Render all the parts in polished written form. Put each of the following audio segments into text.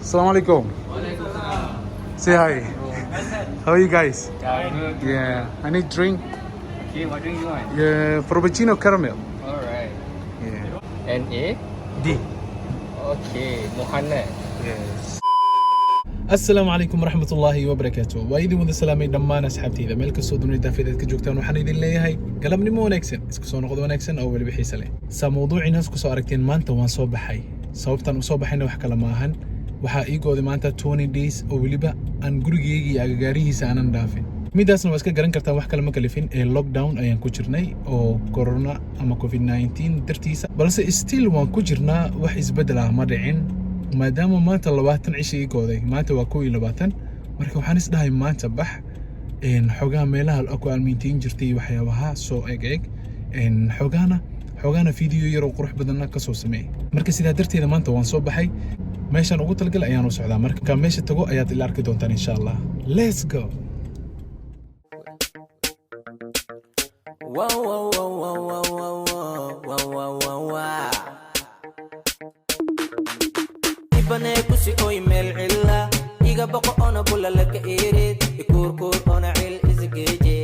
Assalamu alaikum. Say hi. How are you guys? Good. Yeah. I need drink. Okay, what drink you want? Yeah, Frappuccino caramel. Alright. Yeah. N-A? D. Okay, Muhammad. Yes. السلام عليكم ورحمة الله وبركاته وإذا وذا سلامي دمان أصحابتي إذا ملك الصود ونيدا في ذات كجوكتان وحنا إذن لي هاي قلبني مو ونكسن اسكو سو نقض ونكسن أول بحيس لي سا موضوعي ناس كسو أركتين مانتا وان صوب حي صوبتان وصوب حينا وحكا لماهن وحا إيقو ذي مانتا 20 days أو وليبا أن قرق يجي أغاريه سانا دافين midaasna waa iska garan kartaa wax kale ma kalifin ee lockdown ayaan ku jirnay oo corona ama covid-19 dartiisa balse still waan ku jirnaa wax isbedel ah ma dhicin maadaama maanta 20 cisho ii gooday maanta waa 21 marka waxaan is dhahay maanta bax xogaa meelaha ku aalmiintiin jirtay waxyaabaha soo eeg xogaana video yar oo qurux badan ka soo sameeyay marka sidaa darteeda maanta waan soo baxay meeshan ugu talgal ayaan u socdaa marka meesha tago ayaad ila arki doontaan insha Allah let's go. Wow, wow, wow, wow, wow, wow, wow, wow, wow. Ibane kusi oy mel illa iga baqo ona bulla laka irid ikurkur ona il isgeje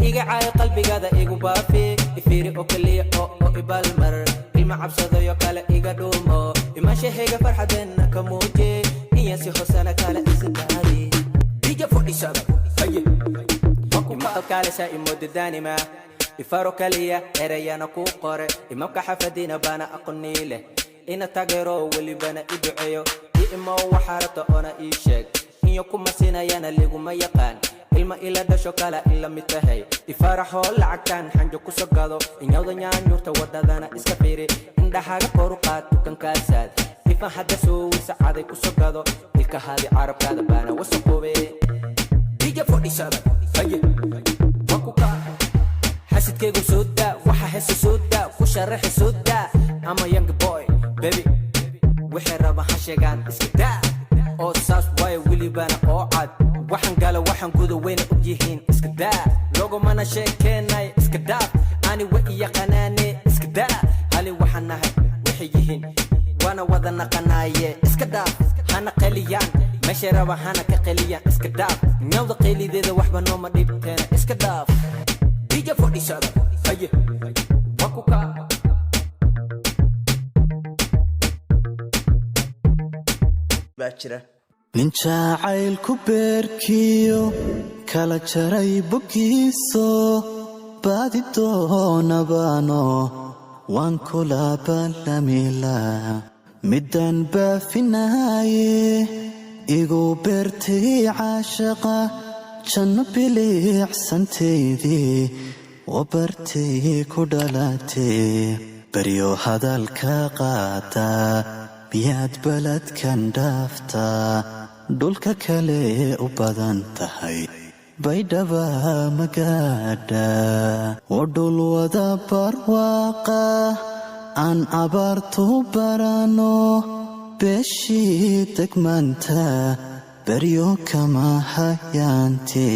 iga ay qalbigada igu baafi ifiri oo kaliya oo ibalmar ilma cabsado yo kale iga dhuumo ima shehega farxadeena ka muuji iyo si hosana kale isdaari diga fadhisada haye ma kale sa imodidani ma ifaro kaliya erayana ku qore imamka xafadina bana aqoonile ina tagero wali bana iduceeyo imo waxarata ona ii sheeg iyo kuma sinayana ligu ma yaqaan ilma ila dhasho kala ila mitahay ifaraxo lacagtan xanjo ku sogado inyawda nyaanyurta wadadana iska fiiri indhahaga koru qaad kan kaasaad ifa hadda soo saacaday ku sogado ilka hadi carabkaada bana wasaqoobe diga fadhisada haye wakuka حسيتكيغو سودا وحا حس سودا كشرح سودا اما young boy baby وحي رابا حشيغان اسكدا او ساس واي ولي بانا او عاد وحن قالا وحن قودو وين اوجيهين اسكدا لوغو مانا شيكيناي اسكدا اني وإيا قناني اسكدا هالي وحن نهي وحييهين وانا وضنا قناية اسكدا هانا قليان ماشي رابا هانا كقليان اسكدا نيوضا قيلي ديدا وحبا نوما ديبتينا اسكدا DJ for the shot, aye, wakuka. Bachira. nin jacaylku beerkiyo kala jaray bogiiso baadi doonabaano waan kula ballamila midaan baafinaaye igu beertay caashaqa janno biliicsanteydii wabartay ku dhalatay baryo hadalka qaataa miyaad baladkan dhaaftaa dhulka kale u badan tahay baydhaba magaadha oo dhul wada barwaaqa aan abaartu barano beeshii degmaanta baryo kama hayaante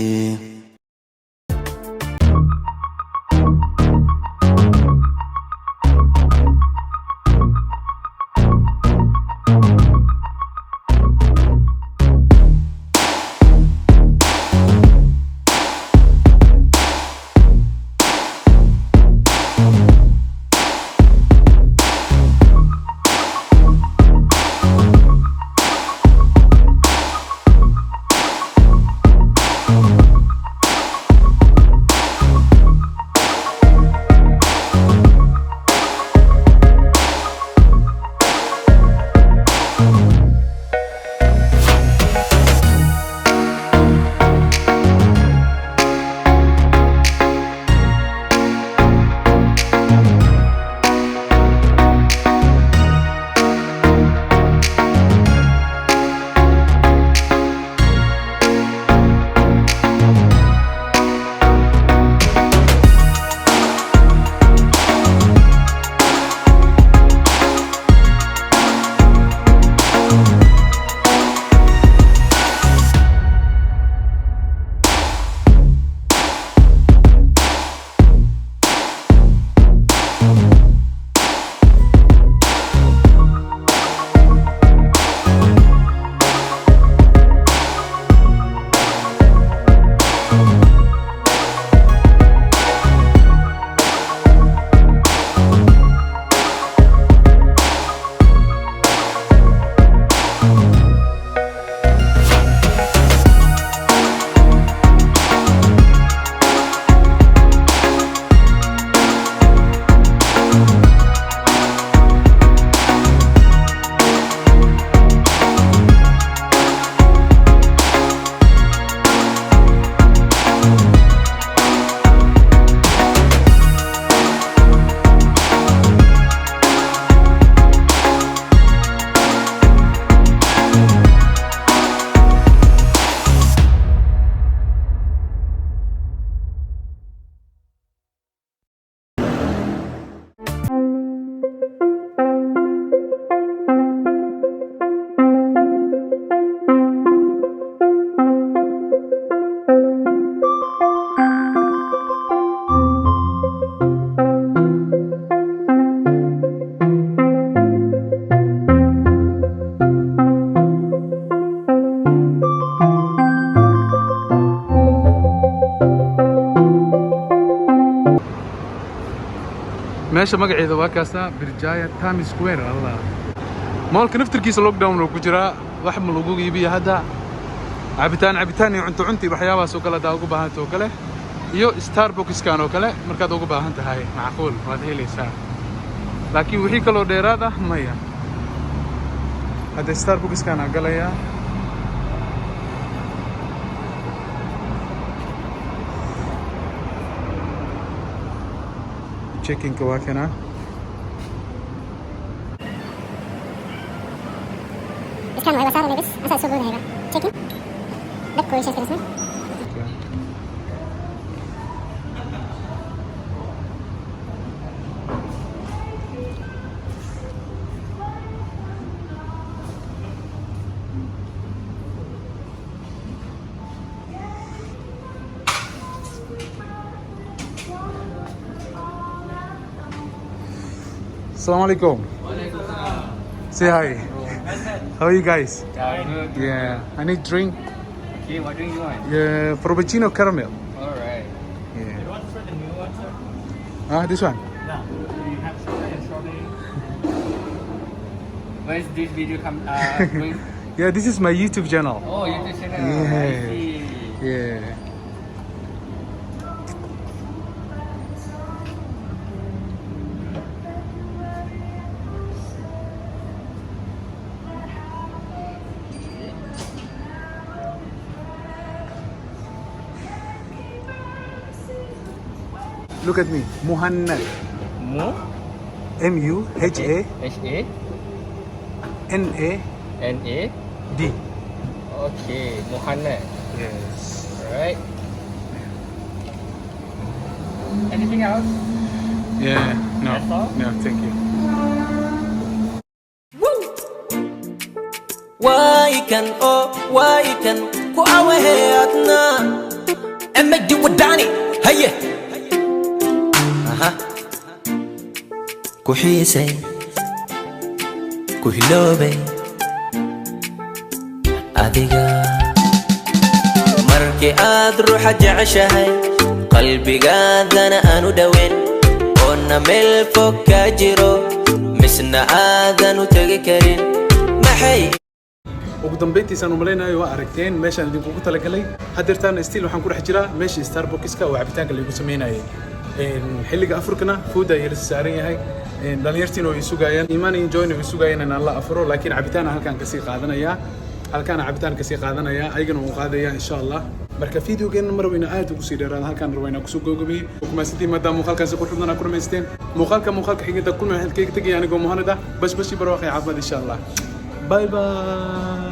meesha magaceeda waa kaastaa Birjaya Times Square Allah maalka naftirkiisa lockdown loo ku jiraa wax ma lagu iibiyo hadda cabitaan iyo cunto waxyaabahaas oo kale daa ugu baahanto kale iyo Starbucks kan oo kale markaad ugu baahan tahay macquul waad helaysaa laakiin wixii kale oo dheeraad ah maya hadda Starbucks kan galaya checking ka waa kana iskan waa saar leebis asa soo boodayba checking dadku way sheekaysan Assalamu alaikum. Say hi. How are you guys? Good. Yeah, I need drink. Okay, what drink you want? Yeah, Frappuccino caramel. Alright. Yeah. You want for the new one, sir? This one. No. You have strawberry and strawberry. Where's this video going? Yeah, this is my YouTube channel. Oh, YouTube channel. Yeah. I see. Yeah. Look at me, Muhannad. Mu? M-U-H-A-N-A-D. H-A-N-A. Okay, Muhannad. Yes. Alright. Anything else? Yeah. No. That's all? No, thank you. Why can ku awaheadna amadi wadani haye ku xiisay ku hiloobay adiga markii aad ruuxa jeceshahay qalbigaadana aanu dhaweyn oona meel fog ka jiro misna aadan u tegi karin maxay ugu dambeyntiisaan u malaynayo waa aragteen meeshaan idinkugu talagalay haddeertaan stiil waxaan ku dhex jiraa meeshii Starbucks-ka oo cabitaanka lagu sameynayay xilliga afurkana food ay la saaran yahay dhalinyartiina way sugayaan iimaan iyo join way sugayaan in la afuro laakiin cabitaan halkaan ka sii qaadanaya ayagana uu qaadaya insha Allah marka videogeena mar weyna aad ugu sii dheeraad halkaan rabeyna ku soo gogobay kuma sidii maadaama muuqaalkaasi ku xubnana ku rumaysteen muuqaalka xigta kulma halkayga tagay anigoo muhanada bash barwaaqay caafimaad insha Allah bye bye